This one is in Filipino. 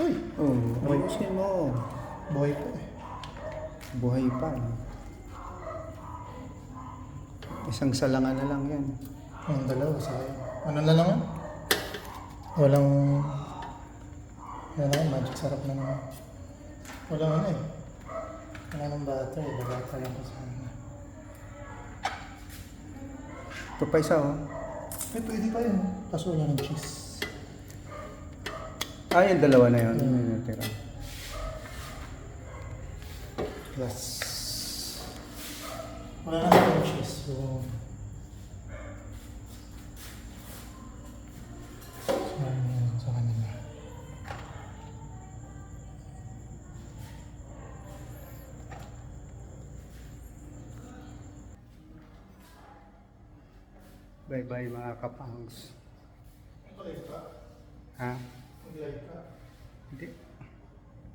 Uy! Oh, ayusin mo. Buhay pa eh. Buhay pa. Isang salangan na lang yan. Ang dalawa, sayang. Ano na lang yan? Walang... magic sarap na naman. Walang ano eh. Wala nang butter eh. Butter lang ko sana. Ito pa isa oh. Pwede pa yun. Kaso wala ng cheese. Ah, yung dalawa na yun. Yung natira. Plus... Wala na ng cheese. So... sa kanila. Bye-bye mga kapangs. Ito live ka? Ha? Live ka? Hindi.